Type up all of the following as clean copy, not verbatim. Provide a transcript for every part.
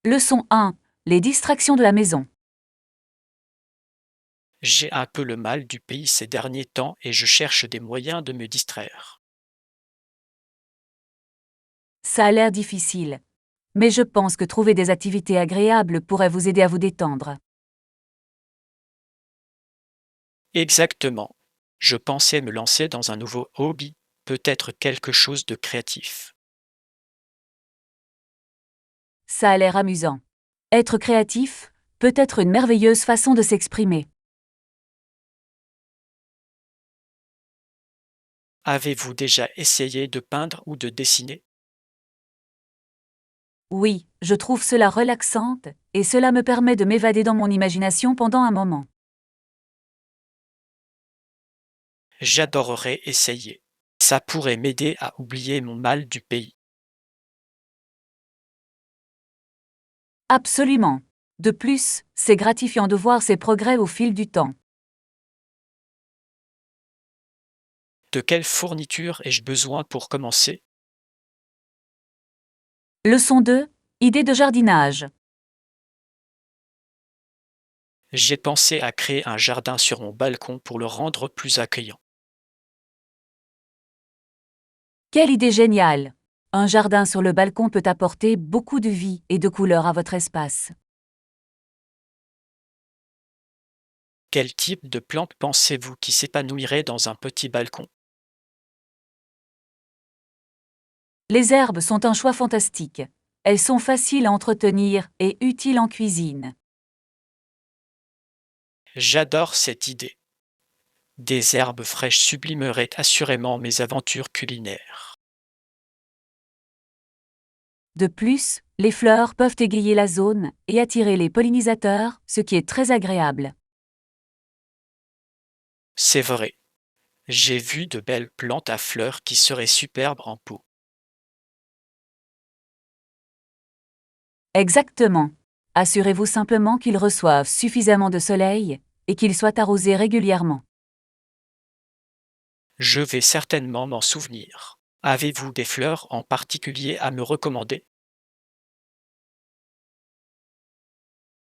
Leçon 1. Les distractions de la maison. J'ai un peu le mal du pays ces derniers temps et je cherche des moyens de me distraire. Ça a l'air difficile. Mais je pense que trouver des activités agréables pourrait vous aider à vous détendre. Exactement. Je pensais me lancer dans un nouveau hobby, peut-être quelque chose de créatif. Ça a l'air amusant. Être créatif peut être une merveilleuse façon de s'exprimer. Avez-vous déjà essayé de peindre ou de dessiner? Oui, je trouve cela relaxante, et cela me permet de m'évader dans mon imagination pendant un moment. J'adorerais essayer. Ça pourrait m'aider à oublier mon mal du pays. Absolument. De plus, c'est gratifiant de voir ses progrès au fil du temps. De quelle fourniture ai-je besoin pour commencer? Leçon 2. Idées de jardinage. J'ai pensé à créer un jardin sur mon balcon pour le rendre plus accueillant. Quelle idée géniale! Un jardin sur le balcon peut apporter beaucoup de vie et de couleur à votre espace. Quel type de plante pensez-vous qui s'épanouirait dans un petit balcon? Les herbes sont un choix fantastique. Elles sont faciles à entretenir et utiles en cuisine. J'adore cette idée. Des herbes fraîches sublimeraient assurément mes aventures culinaires. De plus, les fleurs peuvent égayer la zone et attirer les pollinisateurs, ce qui est très agréable. C'est vrai, j'ai vu de belles plantes à fleurs qui seraient superbes en pot. Exactement. Assurez-vous simplement qu'ils reçoivent suffisamment de soleil et qu'ils soient arrosés régulièrement. Je vais certainement m'en souvenir. Avez-vous des fleurs en particulier à me recommander?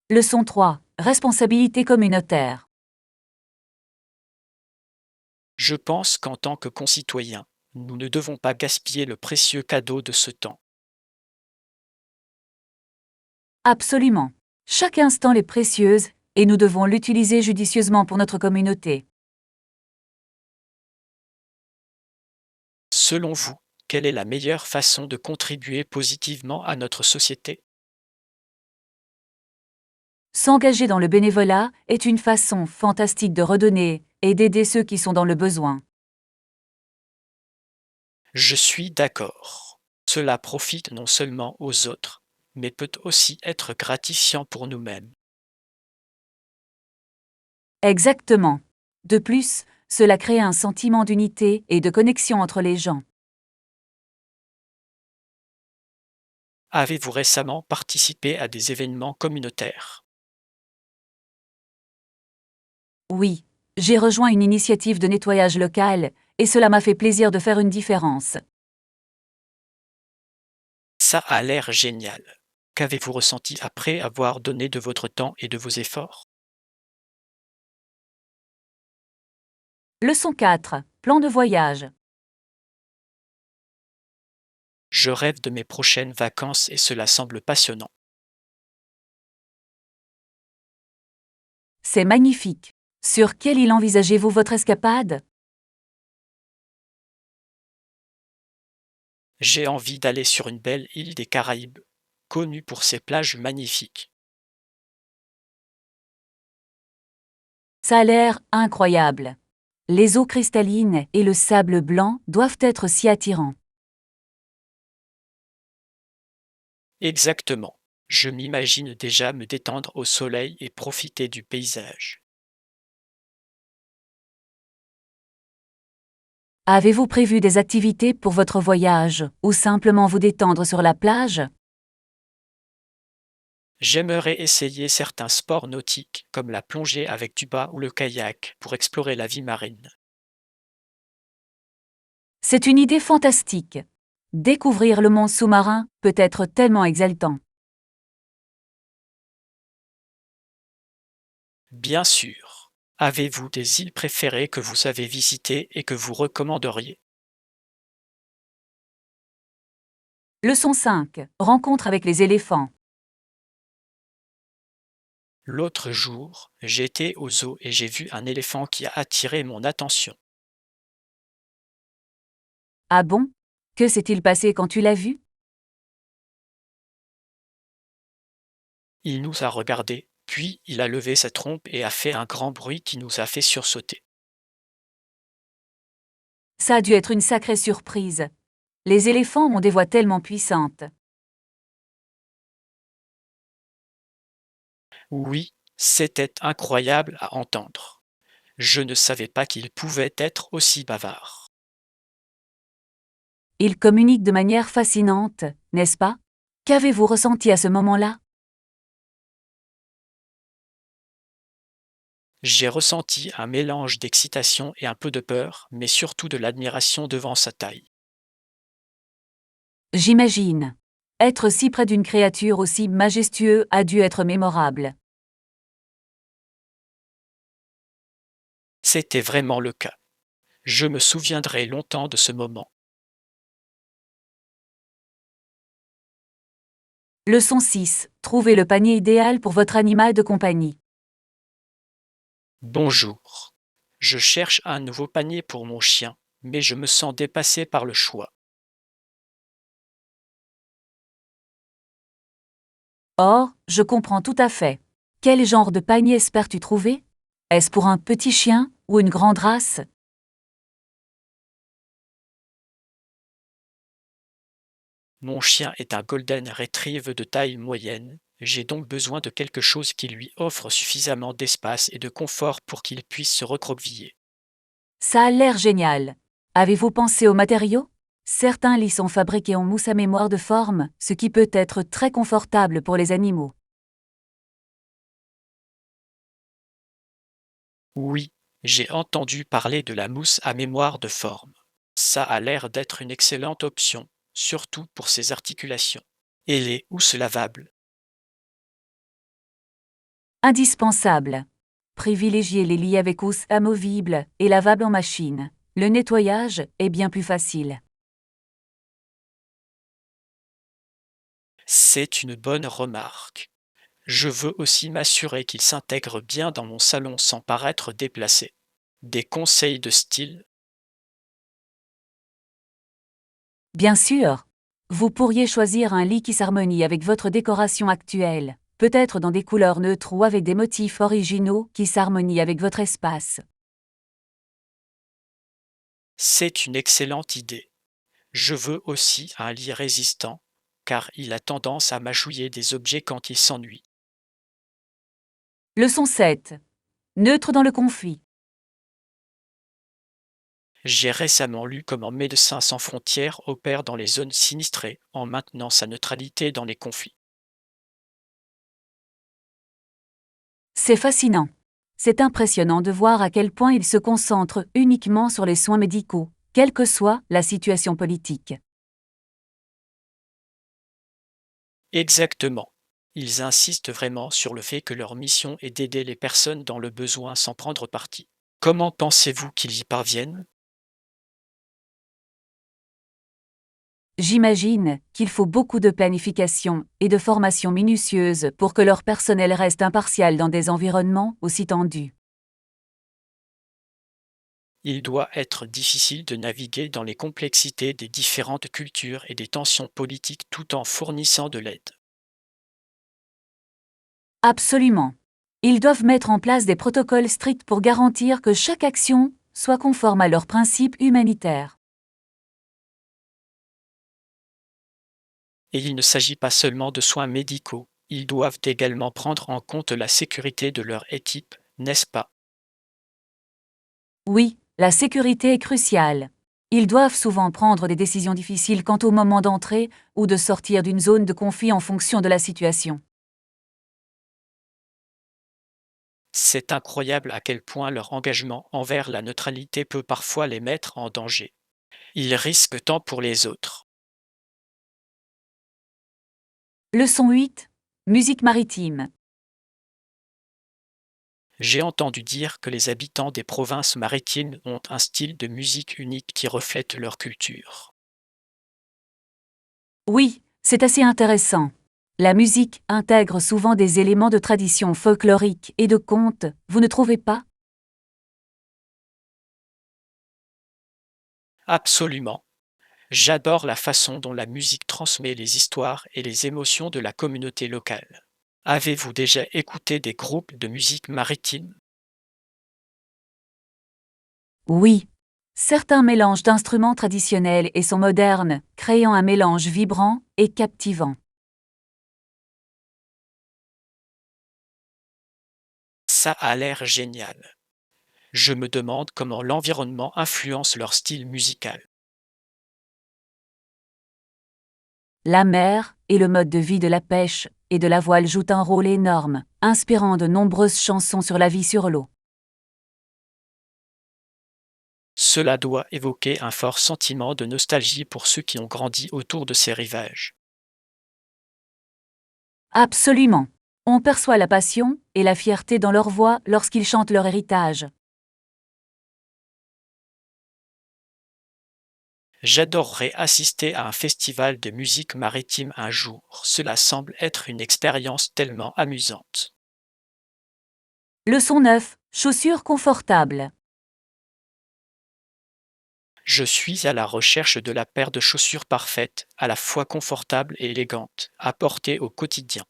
Leçon 3. Responsabilité communautaire. Je pense qu'en tant que concitoyens, nous ne devons pas gaspiller le précieux cadeau de ce temps. Absolument. Chaque instant est précieuse et nous devons l'utiliser judicieusement pour notre communauté. Selon vous, quelle est la meilleure façon de contribuer positivement à notre société? S'engager dans le bénévolat est une façon fantastique de redonner et d'aider ceux qui sont dans le besoin. Je suis d'accord. Cela profite non seulement aux autres, mais peut aussi être gratifiant pour nous-mêmes. Exactement. De plus, cela crée un sentiment d'unité et de connexion entre les gens. Avez-vous récemment participé à des événements communautaires? Oui, j'ai rejoint une initiative de nettoyage local et cela m'a fait plaisir de faire une différence. Ça a l'air génial. Qu'avez-vous ressenti après avoir donné de votre temps et de vos efforts? Leçon 4. Plan de voyage. Je rêve de mes prochaines vacances et cela semble passionnant. C'est magnifique. Sur quelle île envisagez-vous votre escapade? J'ai envie d'aller sur une belle île des Caraïbes, connue pour ses plages magnifiques. Ça a l'air incroyable. Les eaux cristallines et le sable blanc doivent être si attirants. Exactement. Je m'imagine déjà me détendre au soleil et profiter du paysage. Avez-vous prévu des activités pour votre voyage ou simplement vous détendre sur la plage? J'aimerais essayer certains sports nautiques comme la plongée avec tuba ou le kayak pour explorer la vie marine. C'est une idée fantastique. Découvrir le monde sous-marin peut être tellement exaltant. Bien sûr. Avez-vous des îles préférées que vous avez visitées et que vous recommanderiez? Leçon 5. Rencontre avec les éléphants. L'autre jour, j'étais au zoo et j'ai vu un éléphant qui a attiré mon attention. Ah bon? Que s'est-il passé quand tu l'as vu? Il nous a regardés, puis il a levé sa trompe et a fait un grand bruit qui nous a fait sursauter. Ça a dû être une sacrée surprise. Les éléphants ont des voix tellement puissantes. Oui, c'était incroyable à entendre. Je ne savais pas qu'il pouvait être aussi bavard. Ils communiquent de manière fascinante, n'est-ce pas? Qu'avez-vous ressenti à ce moment-là? J'ai ressenti un mélange d'excitation et un peu de peur, mais surtout de l'admiration devant sa taille. J'imagine. Être si près d'une créature aussi majestueuse a dû être mémorable. C'était vraiment le cas. Je me souviendrai longtemps de ce moment. Leçon 6. Trouvez le panier idéal pour votre animal de compagnie. Bonjour. Je cherche un nouveau panier pour mon chien, mais je me sens dépassé par le choix. Or, je comprends tout à fait. Quel genre de panier espères-tu trouver? Est-ce pour un petit chien ou une grande race? Mon chien est un Golden Retriever de taille moyenne. J'ai donc besoin de quelque chose qui lui offre suffisamment d'espace et de confort pour qu'il puisse se recroqueviller. Ça a l'air génial. Avez-vous pensé aux matériaux? Certains lits sont fabriqués en mousse à mémoire de forme, ce qui peut être très confortable pour les animaux. Oui, j'ai entendu parler de la mousse à mémoire de forme. Ça a l'air d'être une excellente option, surtout pour ses articulations. Et les housses lavables. Indispensable. Privilégiez les lits avec housse amovible et lavable en machine. Le nettoyage est bien plus facile. C'est une bonne remarque. Je veux aussi m'assurer qu'il s'intègre bien dans mon salon sans paraître déplacé. Des conseils de style. Bien sûr, vous pourriez choisir un lit qui s'harmonie avec votre décoration actuelle, peut-être dans des couleurs neutres ou avec des motifs originaux qui s'harmonient avec votre espace. C'est une excellente idée. Je veux aussi un lit résistant, car il a tendance à mâchouiller des objets quand il s'ennuie. Leçon 7. Neutre dans le conflit. J'ai récemment lu comment Médecins sans frontières opère dans les zones sinistrées en maintenant sa neutralité dans les conflits. C'est fascinant. C'est impressionnant de voir à quel point il se concentre uniquement sur les soins médicaux, quelle que soit la situation politique. Exactement. Ils insistent vraiment sur le fait que leur mission est d'aider les personnes dans le besoin sans prendre parti. Comment pensez-vous qu'ils y parviennent? J'imagine qu'il faut beaucoup de planification et de formation minutieuse pour que leur personnel reste impartial dans des environnements aussi tendus. Il doit être difficile de naviguer dans les complexités des différentes cultures et des tensions politiques tout en fournissant de l'aide. Absolument. Ils doivent mettre en place des protocoles stricts pour garantir que chaque action soit conforme à leurs principes humanitaires. Et il ne s'agit pas seulement de soins médicaux, ils doivent également prendre en compte la sécurité de leur équipe, n'est-ce pas? Oui, la sécurité est cruciale. Ils doivent souvent prendre des décisions difficiles quant au moment d'entrer ou de sortir d'une zone de conflit en fonction de la situation. C'est incroyable à quel point leur engagement envers la neutralité peut parfois les mettre en danger. Ils risquent tant pour les autres. Leçon 8. Musique maritime. J'ai entendu dire que les habitants des provinces maritimes ont un style de musique unique qui reflète leur culture. Oui, c'est assez intéressant. La musique intègre souvent des éléments de tradition folklorique et de contes, vous ne trouvez pas? Absolument. J'adore la façon dont la musique transmet les histoires et les émotions de la communauté locale. Avez-vous déjà écouté des groupes de musique maritime? Oui. Certains mélangent d'instruments traditionnels et sont modernes, créant un mélange vibrant et captivant. Ça a l'air génial. Je me demande comment l'environnement influence leur style musical. La mer et le mode de vie de la pêche et de la voile jouent un rôle énorme, inspirant de nombreuses chansons sur la vie sur l'eau. Cela doit évoquer un fort sentiment de nostalgie pour ceux qui ont grandi autour de ces rivages. Absolument. On perçoit la passion et la fierté dans leur voix lorsqu'ils chantent leur héritage. J'adorerais assister à un festival de musique maritime un jour. Cela semble être une expérience tellement amusante. Leçon 9. Chaussures confortables. Je suis à la recherche de la paire de chaussures parfaite, à la fois confortable et élégante, à porter au quotidien.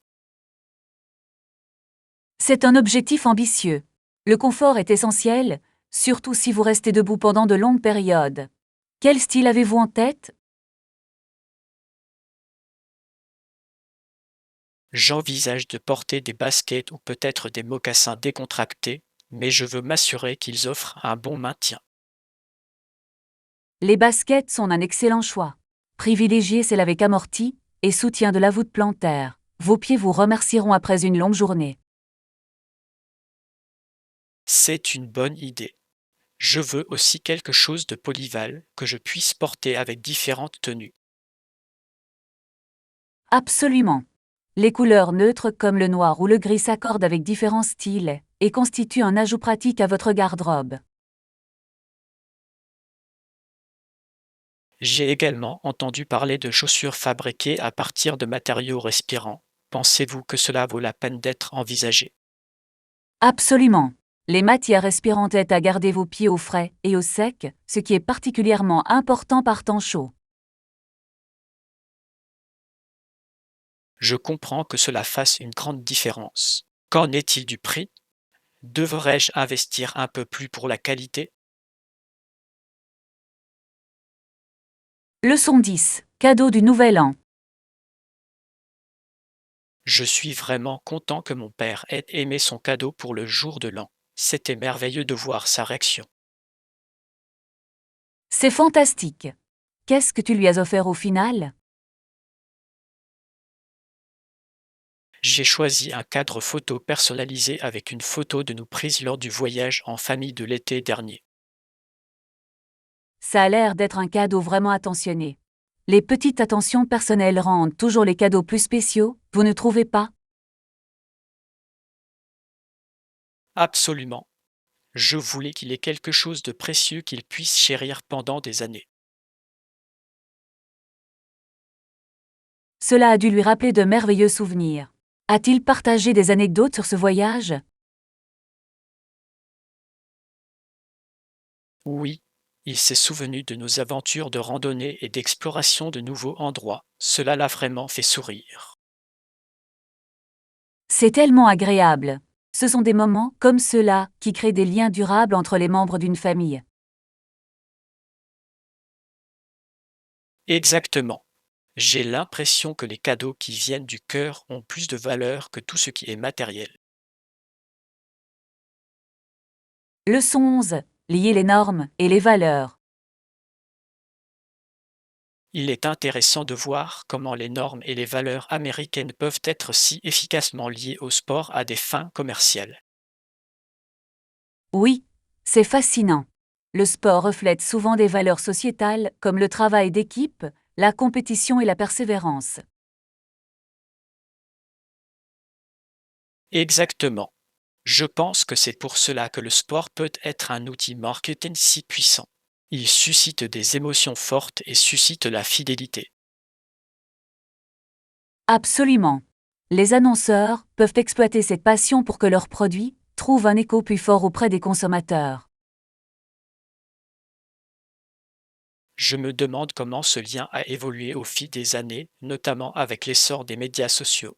C'est un objectif ambitieux. Le confort est essentiel, surtout si vous restez debout pendant de longues périodes. Quel style avez-vous en tête? J'envisage de porter des baskets ou peut-être des mocassins décontractés, mais je veux m'assurer qu'ils offrent un bon maintien. Les baskets sont un excellent choix. Privilégiez celles avec amorti et soutien de la voûte plantaire. Vos pieds vous remercieront après une longue journée. C'est une bonne idée. Je veux aussi quelque chose de polyvalent que je puisse porter avec différentes tenues. Absolument. Les couleurs neutres comme le noir ou le gris s'accordent avec différents styles et constituent un ajout pratique à votre garde-robe. J'ai également entendu parler de chaussures fabriquées à partir de matériaux respirants. Pensez-vous que cela vaut la peine d'être envisagé? Absolument. Les matières respirantes aident à garder vos pieds au frais et au sec, ce qui est particulièrement important par temps chaud. Je comprends que cela fasse une grande différence. Qu'en est-il du prix? Devrais-je investir un peu plus pour la qualité? Leçon 10. Cadeau du Nouvel An. Je suis vraiment content que mon père ait aimé son cadeau pour le jour de l'an. C'était merveilleux de voir sa réaction. C'est fantastique. Qu'est-ce que tu lui as offert au final? J'ai choisi un cadre photo personnalisé avec une photo de nous prises lors du voyage en famille de l'été dernier. Ça a l'air d'être un cadeau vraiment attentionné. Les petites attentions personnelles rendent toujours les cadeaux plus spéciaux, vous ne trouvez pas? Absolument. Je voulais qu'il ait quelque chose de précieux qu'il puisse chérir pendant des années. Cela a dû lui rappeler de merveilleux souvenirs. A-t-il partagé des anecdotes sur ce voyage? Oui, il s'est souvenu de nos aventures de randonnée et d'exploration de nouveaux endroits. Cela l'a vraiment fait sourire. C'est tellement agréable. Ce sont des moments comme ceux-là qui créent des liens durables entre les membres d'une famille. Exactement. J'ai l'impression que les cadeaux qui viennent du cœur ont plus de valeur que tout ce qui est matériel. Leçon 11. Lier les normes et les valeurs. Il est intéressant de voir comment les normes et les valeurs américaines peuvent être si efficacement liées au sport à des fins commerciales. Oui, c'est fascinant. Le sport reflète souvent des valeurs sociétales comme le travail d'équipe, la compétition et la persévérance. Exactement. Je pense que c'est pour cela que le sport peut être un outil marketing si puissant. Il suscite des émotions fortes et suscite la fidélité. Absolument. Les annonceurs peuvent exploiter cette passion pour que leurs produits trouvent un écho plus fort auprès des consommateurs. Je me demande comment ce lien a évolué au fil des années, notamment avec l'essor des médias sociaux.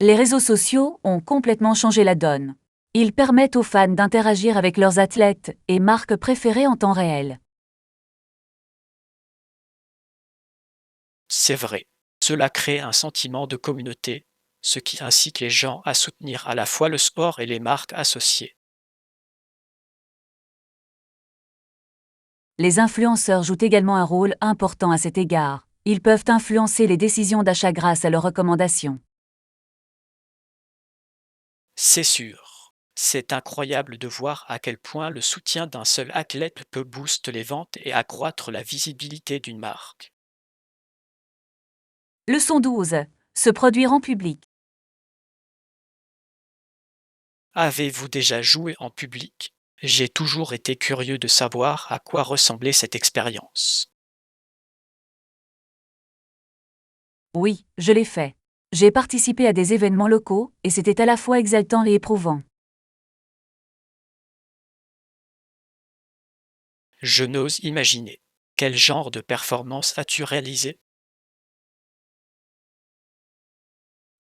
Les réseaux sociaux ont complètement changé la donne. Ils permettent aux fans d'interagir avec leurs athlètes et marques préférées en temps réel. C'est vrai, cela crée un sentiment de communauté, ce qui incite les gens à soutenir à la fois le sport et les marques associées. Les influenceurs jouent également un rôle important à cet égard. Ils peuvent influencer les décisions d'achat grâce à leurs recommandations. C'est sûr. C'est incroyable de voir à quel point le soutien d'un seul athlète peut booster les ventes et accroître la visibilité d'une marque. Leçon 12. Se produire en public. Avez-vous déjà joué en public? J'ai toujours été curieux de savoir à quoi ressemblait cette expérience. Oui, je l'ai fait. J'ai participé à des événements locaux et c'était à la fois exaltant et éprouvant. Je n'ose imaginer. Quel genre de performance as-tu réalisé?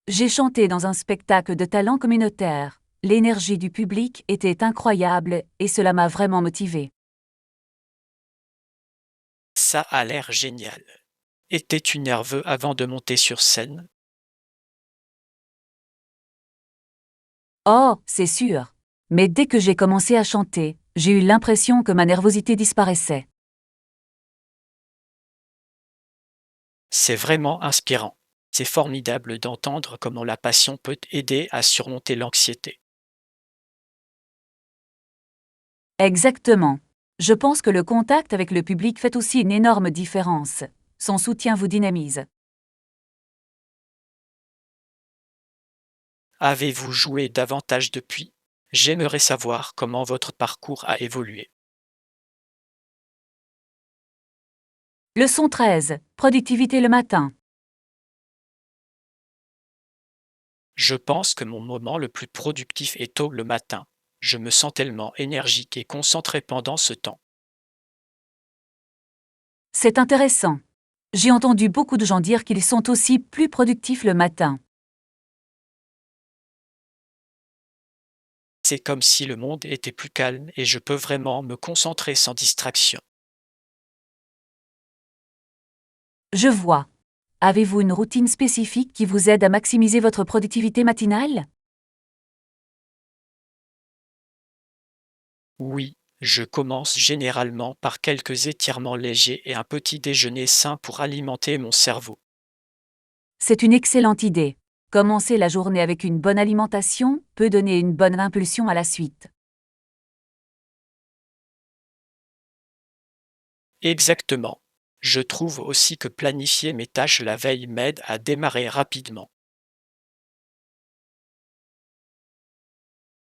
J'ai chanté dans un spectacle de talent communautaire. L'énergie du public était incroyable et cela m'a vraiment motivé. Ça a l'air génial. Étais-tu nerveux avant de monter sur scène? Oh, c'est sûr. Mais dès que j'ai commencé à chanter, j'ai eu l'impression que ma nervosité disparaissait. C'est vraiment inspirant. C'est formidable d'entendre comment la passion peut aider à surmonter l'anxiété. Exactement. Je pense que le contact avec le public fait aussi une énorme différence. Son soutien vous dynamise. Avez-vous joué davantage depuis? J'aimerais savoir comment votre parcours a évolué. Leçon 13. Productivité le matin. Je pense que mon moment le plus productif est tôt le matin. Je me sens tellement énergique et concentré pendant ce temps. C'est intéressant. J'ai entendu beaucoup de gens dire qu'ils sont aussi plus productifs le matin. C'est comme si le monde était plus calme et je peux vraiment me concentrer sans distraction. Je vois. Avez-vous une routine spécifique qui vous aide à maximiser votre productivité matinale? Oui, je commence généralement par quelques étirements légers et un petit déjeuner sain pour alimenter mon cerveau. C'est une excellente idée. Commencer la journée avec une bonne alimentation peut donner une bonne impulsion à la suite. Exactement. Je trouve aussi que planifier mes tâches la veille m'aide à démarrer rapidement.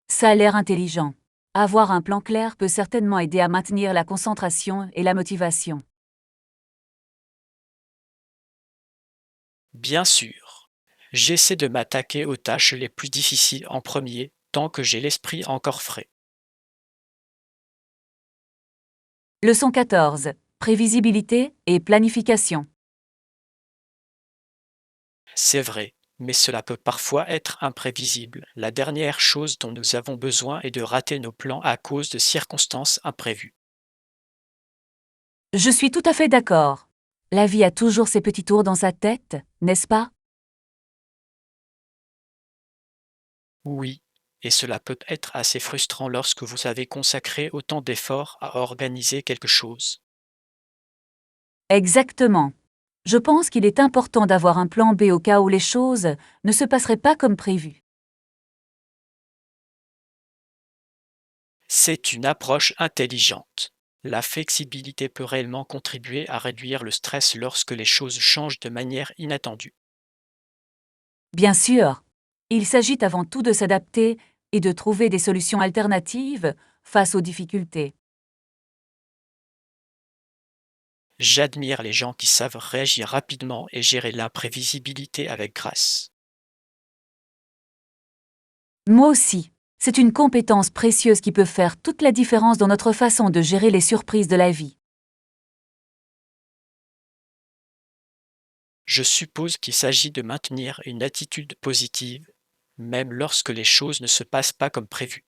Ça a l'air intelligent. Avoir un plan clair peut certainement aider à maintenir la concentration et la motivation. Bien sûr, j'essaie de m'attaquer aux tâches les plus difficiles en premier, tant que j'ai l'esprit encore frais. Leçon 14. Prévisibilité et planification. C'est vrai, mais cela peut parfois être imprévisible. La dernière chose dont nous avons besoin est de rater nos plans à cause de circonstances imprévues. Je suis tout à fait d'accord. La vie a toujours ses petits tours dans sa tête, n'est-ce pas? Oui, et cela peut être assez frustrant lorsque vous avez consacré autant d'efforts à organiser quelque chose. Exactement. Je pense qu'il est important d'avoir un plan B au cas où les choses ne se passeraient pas comme prévu. C'est une approche intelligente. La flexibilité peut réellement contribuer à réduire le stress lorsque les choses changent de manière inattendue. Bien sûr, Il s'agit avant tout de s'adapter et de trouver des solutions alternatives face aux difficultés. J'admire les gens qui savent réagir rapidement et gérer l'imprévisibilité avec grâce. Moi aussi, c'est une compétence précieuse qui peut faire toute la différence dans notre façon de gérer les surprises de la vie. Je suppose qu'il s'agit de maintenir une attitude positive, même lorsque les choses ne se passent pas comme prévu.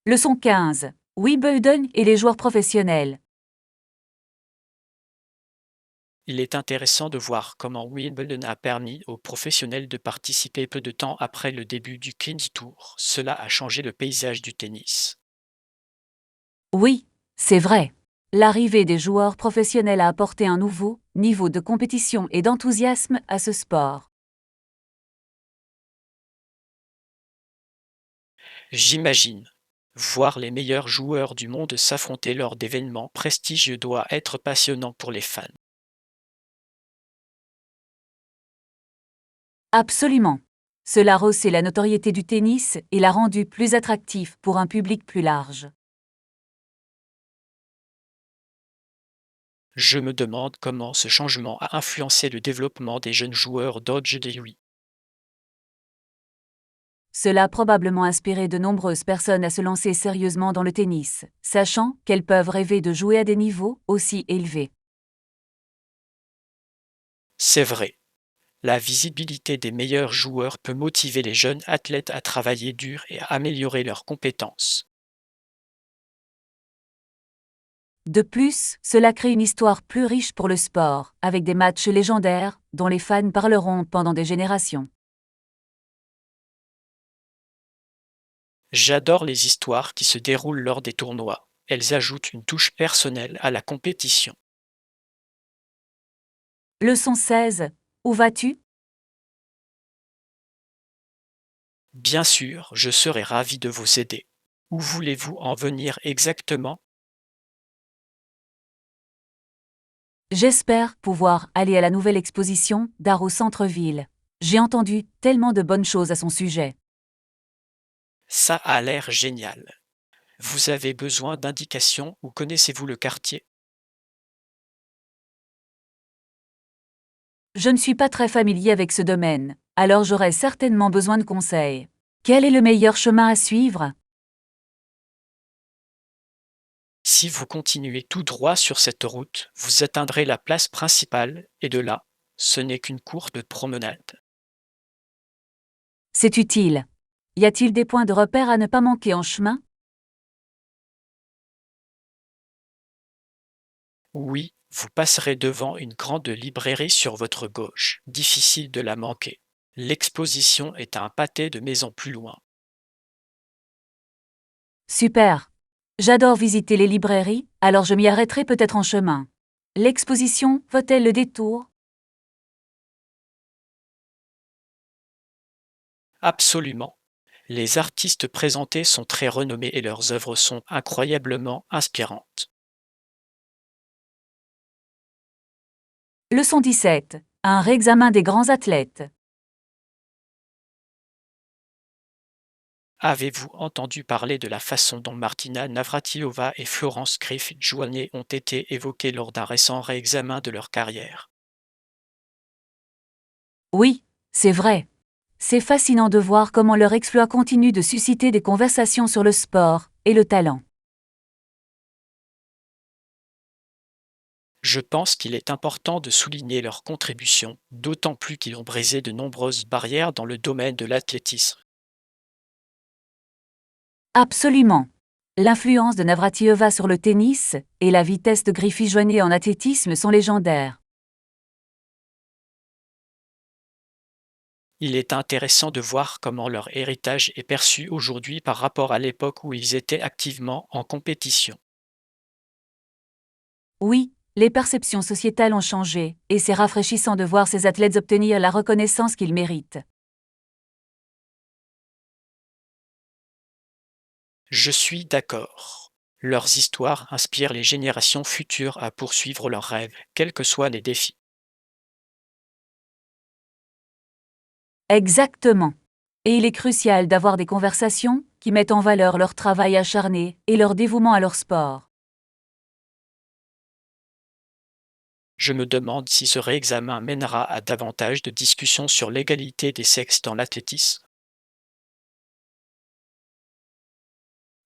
Leçon 15. Wimbledon et les joueurs professionnels. Il est intéressant de voir comment Wimbledon a permis aux professionnels de participer peu de temps après le début du Queen's Tour. Cela a changé le paysage du tennis. Oui, c'est vrai. L'arrivée des joueurs professionnels a apporté un nouveau niveau de compétition et d'enthousiasme à ce sport. J'imagine. Voir les meilleurs joueurs du monde s'affronter lors d'événements prestigieux doit être passionnant pour les fans. Absolument. Cela rehaussé la notoriété du tennis et l'a rendu plus attractif pour un public plus large. Je me demande comment ce changement a influencé le développement des jeunes joueurs d'aujourd'hui. Cela a probablement inspiré de nombreuses personnes à se lancer sérieusement dans le tennis, sachant qu'elles peuvent rêver de jouer à des niveaux aussi élevés. C'est vrai. La visibilité des meilleurs joueurs peut motiver les jeunes athlètes à travailler dur et à améliorer leurs compétences. De plus, cela crée une histoire plus riche pour le sport, avec des matchs légendaires dont les fans parleront pendant des générations. J'adore les histoires qui se déroulent lors des tournois. Elles ajoutent une touche personnelle à la compétition. Leçon 16. Où vas-tu? Bien sûr, je serai ravi de vous aider. Où voulez-vous en venir exactement? J'espère pouvoir aller à la nouvelle exposition d'art au centre-ville. J'ai entendu tellement de bonnes choses à son sujet. Ça a l'air génial. Vous avez besoin d'indications ou connaissez-vous le quartier? Je ne suis pas très familier avec ce domaine, alors j'aurai certainement besoin de conseils. Quel est le meilleur chemin à suivre? Si vous continuez tout droit sur cette route, vous atteindrez la place principale et de là, ce n'est qu'une courte promenade. C'est utile. Y a-t-il des points de repère à ne pas manquer en chemin? Oui, vous passerez devant une grande librairie sur votre gauche. Difficile de la manquer. L'exposition est à un pâté de maisons plus loin. Super. J'adore visiter les librairies, alors je m'y arrêterai peut-être en chemin. L'exposition vaut-elle le détour? Absolument. Les artistes présentés sont très renommés et leurs œuvres sont incroyablement inspirantes. Leçon 17. Un réexamen des grands athlètes. Avez-vous entendu parler de la façon dont Martina Navratilova et Florence Griffith-Joynet ont été évoquées lors d'un récent réexamen de leur carrière? Oui, c'est vrai. C'est fascinant de voir comment leur exploit continue de susciter des conversations sur le sport et le talent. Je pense qu'il est important de souligner leur contribution, d'autant plus qu'ils ont brisé de nombreuses barrières dans le domaine de l'athlétisme. Absolument. L'influence de Navratilova sur le tennis et la vitesse de Griffith-Joynet en athlétisme sont légendaires. Il est intéressant de voir comment leur héritage est perçu aujourd'hui par rapport à l'époque où ils étaient activement en compétition. Oui, les perceptions sociétales ont changé, et c'est rafraîchissant de voir ces athlètes obtenir la reconnaissance qu'ils méritent. Je suis d'accord. Leurs histoires inspirent les générations futures à poursuivre leurs rêves, quels que soient les défis. Exactement. Et il est crucial d'avoir des conversations qui mettent en valeur leur travail acharné et leur dévouement à leur sport. Je me demande si ce réexamen mènera à davantage de discussions sur l'égalité des sexes dans l'athlétisme.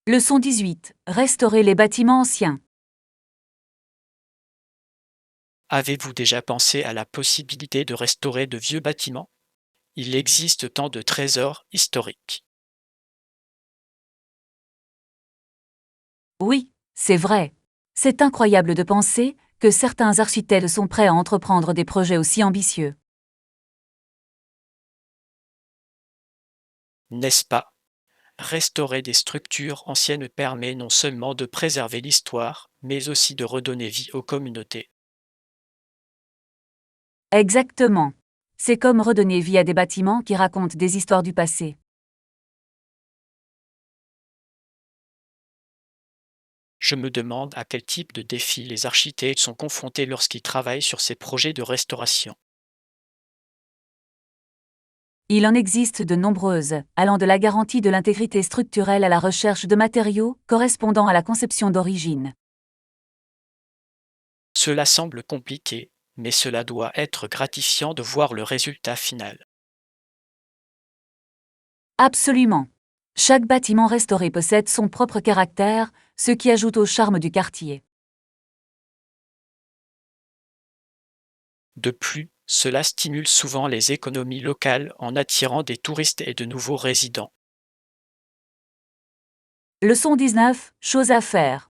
Leçon 18. Restaurer les bâtiments anciens. Avez-vous déjà pensé à la possibilité de restaurer de vieux bâtiments? Il existe tant de trésors historiques. Oui, c'est vrai. C'est incroyable de penser que certains architectes sont prêts à entreprendre des projets aussi ambitieux. N'est-ce pas? Restaurer des structures anciennes permet non seulement de préserver l'histoire, mais aussi de redonner vie aux communautés. Exactement. C'est comme redonner vie à des bâtiments qui racontent des histoires du passé. Je me demande à quel type de défis les architectes sont confrontés lorsqu'ils travaillent sur ces projets de restauration. Il en existe de nombreuses, allant de la garantie de l'intégrité structurelle à la recherche de matériaux correspondant à la conception d'origine. Cela semble compliqué, mais cela doit être gratifiant de voir le résultat final. Absolument. Chaque bâtiment restauré possède son propre caractère, ce qui ajoute au charme du quartier. De plus, cela stimule souvent les économies locales en attirant des touristes et de nouveaux résidents. Leçon 19. Choses à faire.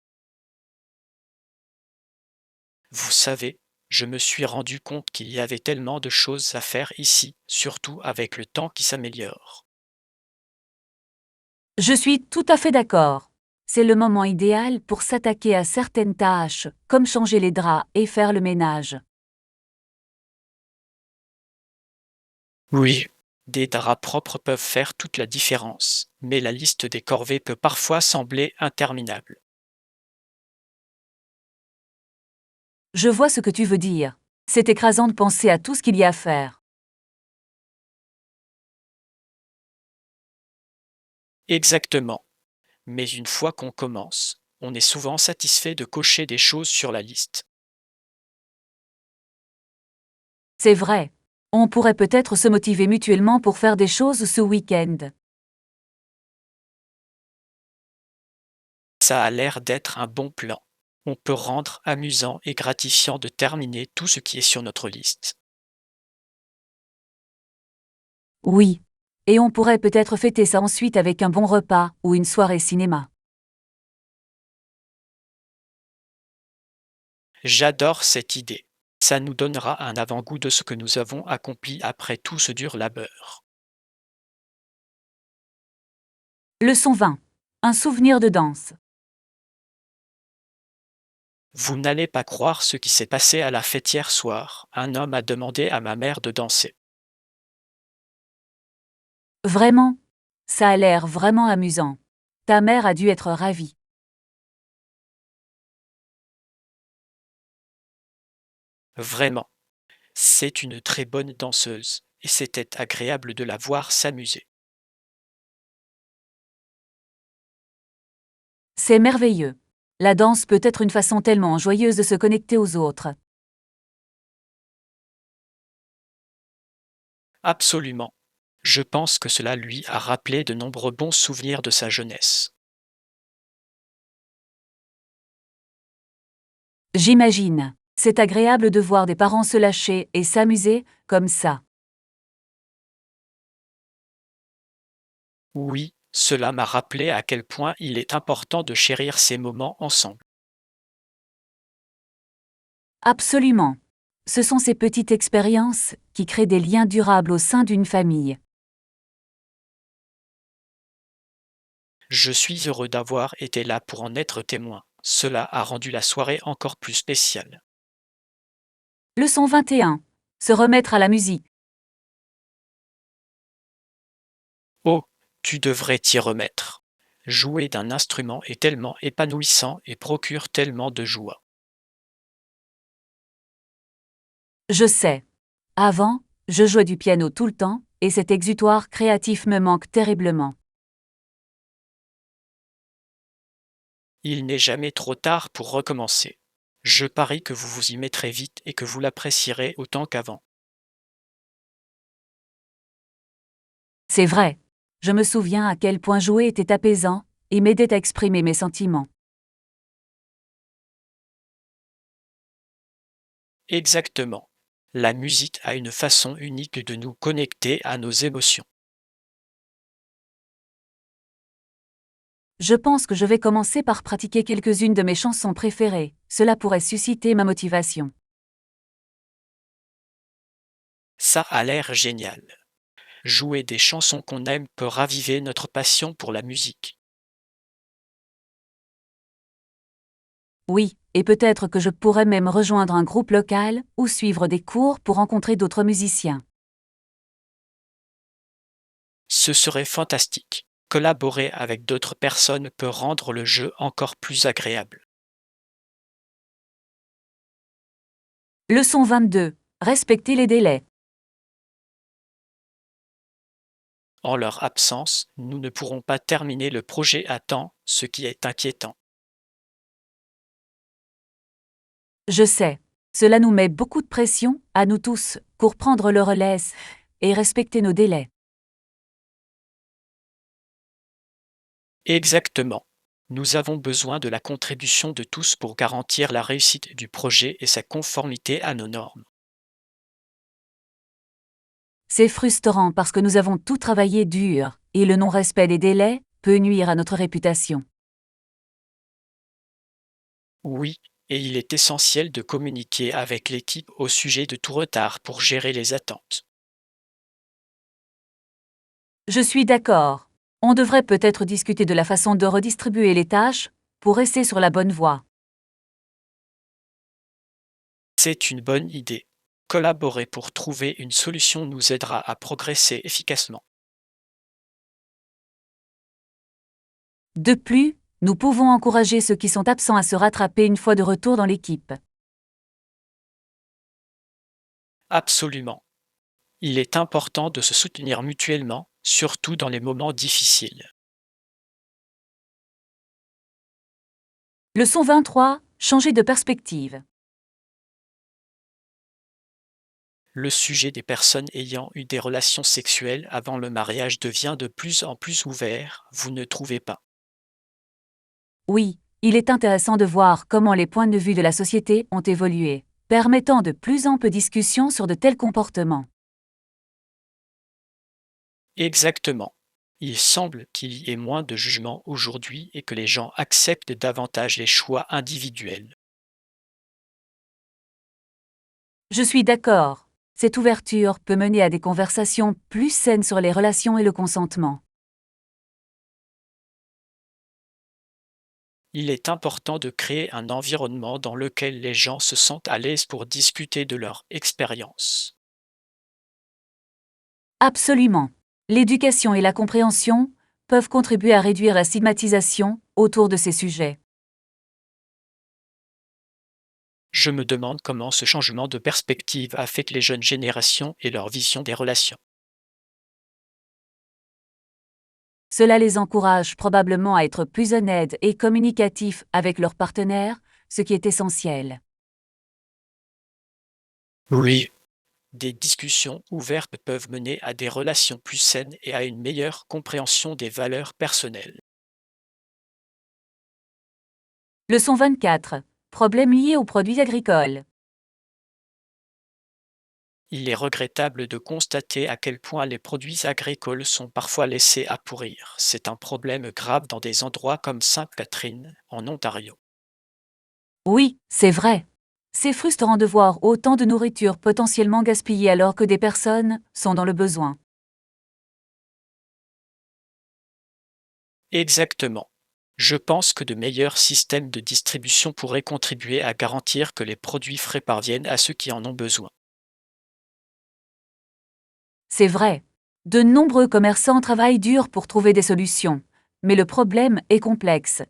Vous savez, je me suis rendu compte qu'il y avait tellement de choses à faire ici, surtout avec le temps qui s'améliore. Je suis tout à fait d'accord. C'est le moment idéal pour s'attaquer à certaines tâches, comme changer les draps et faire le ménage. Oui, des draps propres peuvent faire toute la différence, mais la liste des corvées peut parfois sembler interminable. Je vois ce que tu veux dire. C'est écrasant de penser à tout ce qu'il y a à faire. Exactement. Mais une fois qu'on commence, on est souvent satisfait de cocher des choses sur la liste. C'est vrai. On pourrait peut-être se motiver mutuellement pour faire des choses ce week-end. Ça a l'air d'être un bon plan. On peut rendre amusant et gratifiant de terminer tout ce qui est sur notre liste. Oui. Et on pourrait peut-être fêter ça ensuite avec un bon repas ou une soirée cinéma. J'adore cette idée. Ça nous donnera un avant-goût de ce que nous avons accompli après tout ce dur labeur. Leçon 20. Un souvenir de danse. Vous n'allez pas croire ce qui s'est passé à la fête hier soir. Un homme a demandé à ma mère de danser. Vraiment? Ça a l'air vraiment amusant. Ta mère a dû être ravie. Vraiment. C'est une très bonne danseuse, et c'était agréable de la voir s'amuser. C'est merveilleux. La danse peut être une façon tellement joyeuse de se connecter aux autres. Absolument. Je pense que cela lui a rappelé de nombreux bons souvenirs de sa jeunesse. J'imagine. C'est agréable de voir des parents se lâcher et s'amuser comme ça. Oui, cela m'a rappelé à quel point il est important de chérir ces moments ensemble. Absolument. Ce sont ces petites expériences qui créent des liens durables au sein d'une famille. Je suis heureux d'avoir été là pour en être témoin. Cela a rendu la soirée encore plus spéciale. Leçon 21. Se remettre à la musique. Oh, tu devrais t'y remettre. Jouer d'un instrument est tellement épanouissant et procure tellement de joie. Je sais. Avant, je jouais du piano tout le temps, et cet exutoire créatif me manque terriblement. Il n'est jamais trop tard pour recommencer. Je parie que vous vous y mettrez vite et que vous l'apprécierez autant qu'avant. C'est vrai. Je me souviens à quel point jouer était apaisant et m'aidait à exprimer mes sentiments. Exactement. La musique a une façon unique de nous connecter à nos émotions. Je pense que je vais commencer par pratiquer quelques-unes de mes chansons préférées. Cela pourrait susciter ma motivation. Ça a l'air génial. Jouer des chansons qu'on aime peut raviver notre passion pour la musique. Oui, et peut-être que je pourrais même rejoindre un groupe local ou suivre des cours pour rencontrer d'autres musiciens. Ce serait fantastique. Collaborer avec d'autres personnes peut rendre le jeu encore plus agréable. Leçon 22. Respecter les délais. En leur absence, nous ne pourrons pas terminer le projet à temps, ce qui est inquiétant. Je sais. Cela nous met beaucoup de pression, à nous tous, pour prendre le relais et respecter nos délais. Exactement. Nous avons besoin de la contribution de tous pour garantir la réussite du projet et sa conformité à nos normes. C'est frustrant parce que nous avons tout travaillé dur, et le non-respect des délais peut nuire à notre réputation. Oui, et il est essentiel de communiquer avec l'équipe au sujet de tout retard pour gérer les attentes. Je suis d'accord. On devrait peut-être discuter de la façon de redistribuer les tâches pour rester sur la bonne voie. C'est une bonne idée. Collaborer pour trouver une solution nous aidera à progresser efficacement. De plus, nous pouvons encourager ceux qui sont absents à se rattraper une fois de retour dans l'équipe. Absolument. Il est important de se soutenir mutuellement, surtout dans les moments difficiles. Leçon 23. Changer de perspective. Le sujet des personnes ayant eu des relations sexuelles avant le mariage devient de plus en plus ouvert, vous ne trouvez pas? Oui, il est intéressant de voir comment les points de vue de la société ont évolué, permettant de plus amples discussions sur de tels comportements. Exactement. Il semble qu'il y ait moins de jugement aujourd'hui et que les gens acceptent davantage les choix individuels. Je suis d'accord. Cette ouverture peut mener à des conversations plus saines sur les relations et le consentement. Il est important de créer un environnement dans lequel les gens se sentent à l'aise pour discuter de leur expérience. Absolument. L'éducation et la compréhension peuvent contribuer à réduire la stigmatisation autour de ces sujets. Je me demande comment ce changement de perspective affecte les jeunes générations et leur vision des relations. Cela les encourage probablement à être plus honnêtes et communicatifs avec leurs partenaires, ce qui est essentiel. Oui, des discussions ouvertes peuvent mener à des relations plus saines et à une meilleure compréhension des valeurs personnelles. Leçon 24. Problèmes liés aux produits agricoles. Il est regrettable de constater à quel point les produits agricoles sont parfois laissés à pourrir. C'est un problème grave dans des endroits comme Sainte-Catherine, en Ontario. Oui, c'est vrai. C'est frustrant de voir autant de nourriture potentiellement gaspillée alors que des personnes sont dans le besoin. Exactement. Je pense que de meilleurs systèmes de distribution pourraient contribuer à garantir que les produits frais parviennent à ceux qui en ont besoin. C'est vrai. De nombreux commerçants travaillent dur pour trouver des solutions. Mais le problème est complexe.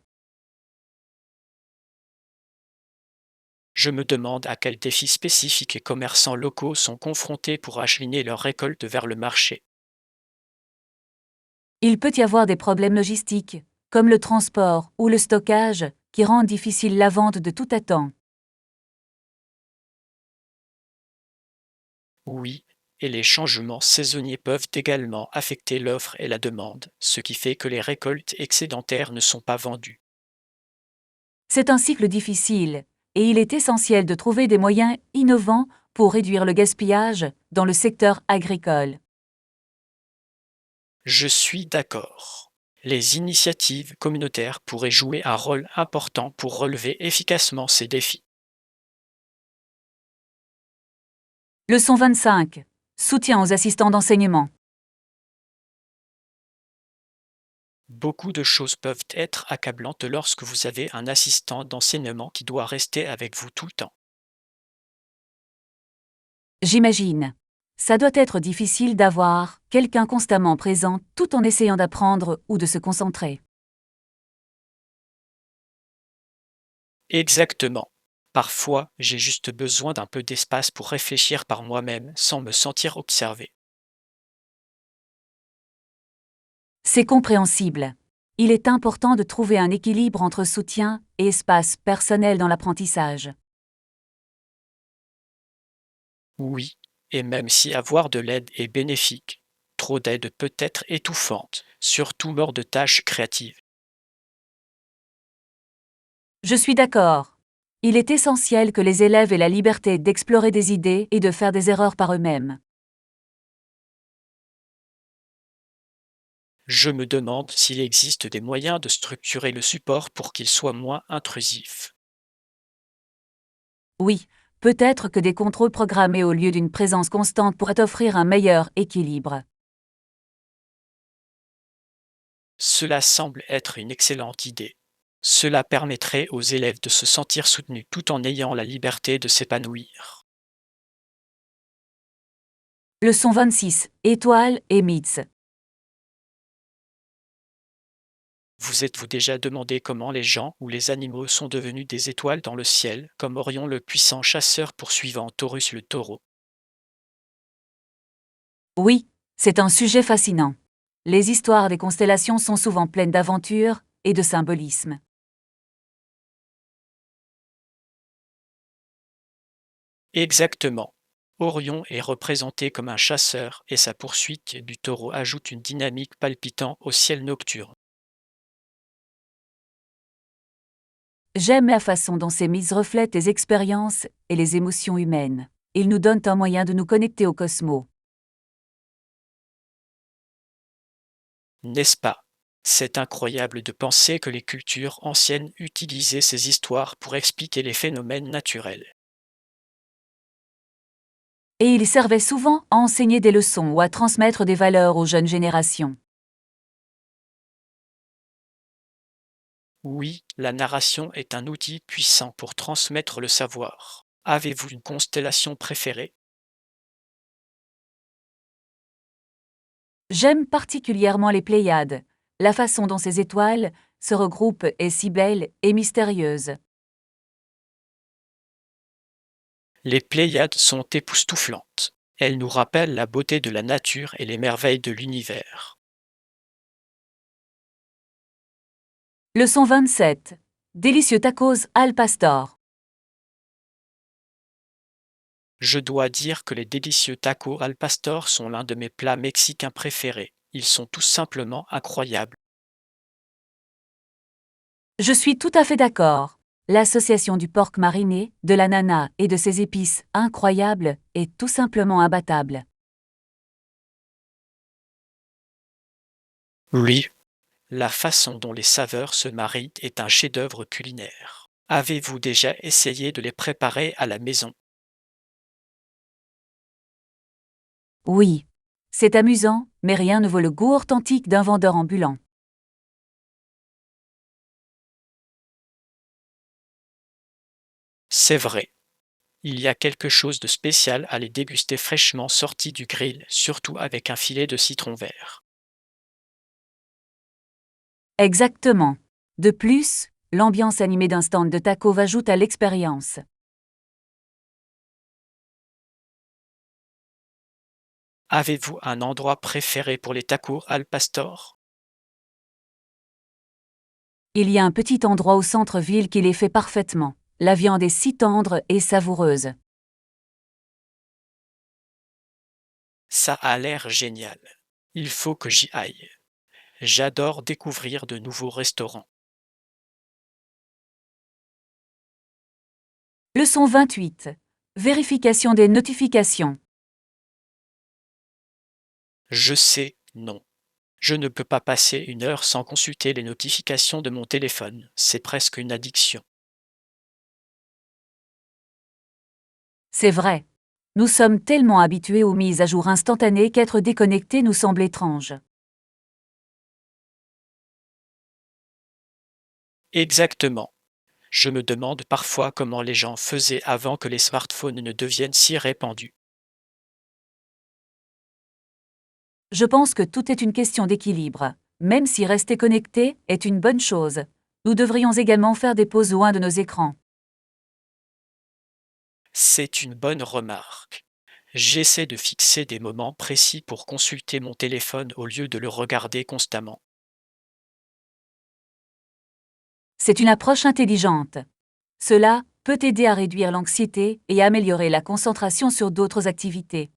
Je me demande à quels défis spécifiques les commerçants locaux sont confrontés pour acheminer leurs récoltes vers le marché. Il peut y avoir des problèmes logistiques, comme le transport ou le stockage, qui rendent difficile la vente de tout à temps. Oui, et les changements saisonniers peuvent également affecter l'offre et la demande, ce qui fait que les récoltes excédentaires ne sont pas vendues. C'est un cycle difficile, et il est essentiel de trouver des moyens innovants pour réduire le gaspillage dans le secteur agricole. Je suis d'accord. Les initiatives communautaires pourraient jouer un rôle important pour relever efficacement ces défis. Leçon 25. Soutien aux assistants d'enseignement. Beaucoup de choses peuvent être accablantes lorsque vous avez un assistant d'enseignement qui doit rester avec vous tout le temps. J'imagine. Ça doit être difficile d'avoir quelqu'un constamment présent tout en essayant d'apprendre ou de se concentrer. Exactement. Parfois, j'ai juste besoin d'un peu d'espace pour réfléchir par moi-même sans me sentir observé. C'est compréhensible. Il est important de trouver un équilibre entre soutien et espace personnel dans l'apprentissage. Oui, et même si avoir de l'aide est bénéfique, trop d'aide peut être étouffante, surtout lors de tâches créatives. Je suis d'accord. Il est essentiel que les élèves aient la liberté d'explorer des idées et de faire des erreurs par eux-mêmes. Je me demande s'il existe des moyens de structurer le support pour qu'il soit moins intrusif. Oui, peut-être que des contrôles programmés au lieu d'une présence constante pourraient offrir un meilleur équilibre. Cela semble être une excellente idée. Cela permettrait aux élèves de se sentir soutenus tout en ayant la liberté de s'épanouir. Leçon 26. Étoiles et mythes. Vous êtes-vous déjà demandé comment les gens ou les animaux sont devenus des étoiles dans le ciel, comme Orion le puissant chasseur poursuivant Taurus le taureau? Oui, c'est un sujet fascinant. Les histoires des constellations sont souvent pleines d'aventures et de symbolisme. Exactement. Orion est représenté comme un chasseur et sa poursuite du taureau ajoute une dynamique palpitant au ciel nocturne. J'aime la façon dont ces mythes reflètent les expériences et les émotions humaines. Ils nous donnent un moyen de nous connecter au cosmos. N'est-ce pas? C'est incroyable de penser que les cultures anciennes utilisaient ces histoires pour expliquer les phénomènes naturels. Et ils servaient souvent à enseigner des leçons ou à transmettre des valeurs aux jeunes générations. Oui, la narration est un outil puissant pour transmettre le savoir. Avez-vous une constellation préférée? J'aime particulièrement les Pléiades. La façon dont ces étoiles se regroupent est si belle et mystérieuse. Les Pléiades sont époustouflantes. Elles nous rappellent la beauté de la nature et les merveilles de l'univers. Leçon 27. Délicieux tacos al pastor. Je dois dire que les délicieux tacos al pastor sont l'un de mes plats mexicains préférés. Ils sont tout simplement incroyables. Je suis tout à fait d'accord. L'association du porc mariné, de l'ananas et de ses épices incroyables est tout simplement imbattable. Oui, la façon dont les saveurs se marient est un chef-d'œuvre culinaire. Avez-vous déjà essayé de les préparer à la maison? Oui. C'est amusant, mais rien ne vaut le goût authentique d'un vendeur ambulant. C'est vrai. Il y a quelque chose de spécial à les déguster fraîchement sortis du grill, surtout avec un filet de citron vert. Exactement. De plus, l'ambiance animée d'un stand de tacos ajoute à l'expérience. Avez-vous un endroit préféré pour les tacos al pastor? Il y a un petit endroit au centre-ville qui les fait parfaitement. La viande est si tendre et savoureuse. Ça a l'air génial. Il faut que j'y aille. J'adore découvrir de nouveaux restaurants. Leçon 28. Vérification des notifications. Je sais, non. Je ne peux pas passer une heure sans consulter les notifications de mon téléphone. C'est presque une addiction. C'est vrai. Nous sommes tellement habitués aux mises à jour instantanées qu'être déconnecté nous semble étrange. Exactement. Je me demande parfois comment les gens faisaient avant que les smartphones ne deviennent si répandus. Je pense que tout est une question d'équilibre. Même si rester connecté est une bonne chose, nous devrions également faire des pauses loin de nos écrans. C'est une bonne remarque. J'essaie de fixer des moments précis pour consulter mon téléphone au lieu de le regarder constamment. C'est une approche intelligente. Cela peut aider à réduire l'anxiété et à améliorer la concentration sur d'autres activités.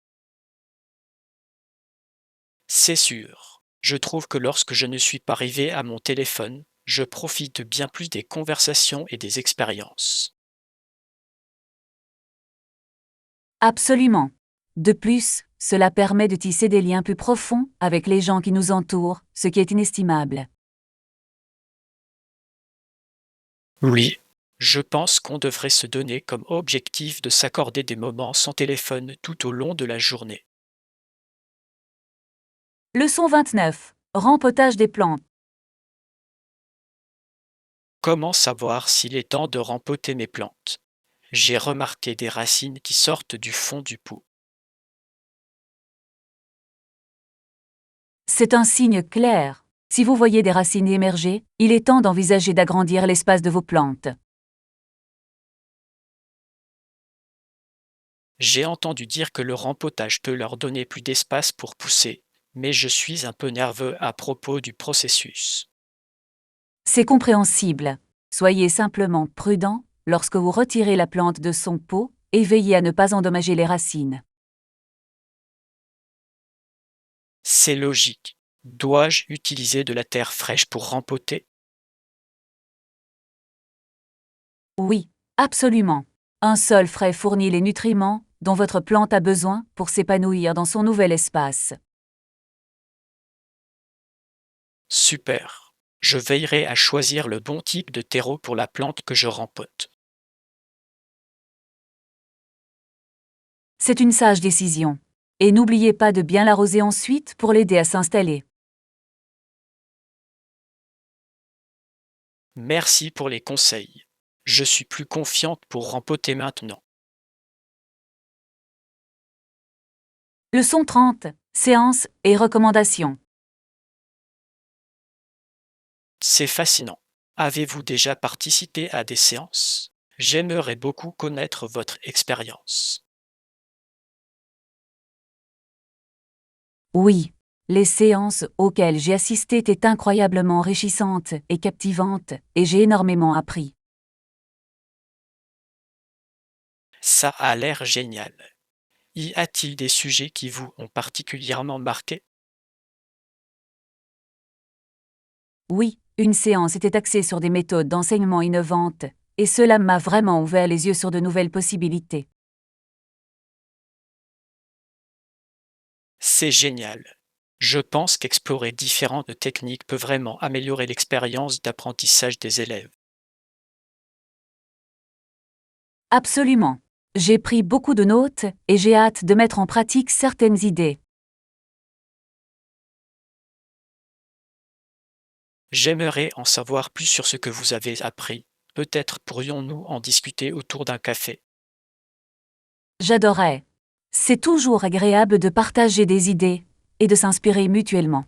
C'est sûr. Je trouve que lorsque je ne suis pas arrivé à mon téléphone, je profite bien plus des conversations et des expériences. Absolument. De plus, cela permet de tisser des liens plus profonds avec les gens qui nous entourent, ce qui est inestimable. Oui, je pense qu'on devrait se donner comme objectif de s'accorder des moments sans téléphone tout au long de la journée. Leçon 29. Rempotage des plantes. Comment savoir s'il est temps de rempoter mes plantes? J'ai remarqué des racines qui sortent du fond du pot. C'est un signe clair. Si vous voyez des racines émerger, il est temps d'envisager d'agrandir l'espace de vos plantes. J'ai entendu dire que le rempotage peut leur donner plus d'espace pour pousser, mais je suis un peu nerveux à propos du processus. C'est compréhensible. Soyez simplement prudent lorsque vous retirez la plante de son pot et veillez à ne pas endommager les racines. C'est logique. Dois-je utiliser de la terre fraîche pour rempoter? Oui, absolument. Un sol frais fournit les nutriments dont votre plante a besoin pour s'épanouir dans son nouvel espace. Super. Je veillerai à choisir le bon type de terreau pour la plante que je rempote. C'est une sage décision. Et n'oubliez pas de bien l'arroser ensuite pour l'aider à s'installer. Merci pour les conseils. Je suis plus confiante pour rempoter maintenant. Leçon 30. Séances et recommandations. C'est fascinant. Avez-vous déjà participé à des séances? J'aimerais beaucoup connaître votre expérience. Oui, les séances auxquelles j'ai assisté étaient incroyablement enrichissantes et captivantes, et j'ai énormément appris. Ça a l'air génial. Y a-t-il des sujets qui vous ont particulièrement marqué? Oui, une séance était axée sur des méthodes d'enseignement innovantes, et cela m'a vraiment ouvert les yeux sur de nouvelles possibilités. C'est génial. Je pense qu'explorer différentes techniques peut vraiment améliorer l'expérience d'apprentissage des élèves. Absolument. J'ai pris beaucoup de notes et j'ai hâte de mettre en pratique certaines idées. J'aimerais en savoir plus sur ce que vous avez appris. Peut-être pourrions-nous en discuter autour d'un café. J'adorais. C'est toujours agréable de partager des idées et de s'inspirer mutuellement.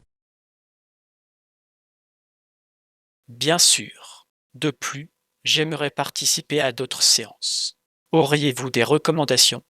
Bien sûr. De plus, j'aimerais participer à d'autres séances. Auriez-vous des recommandations?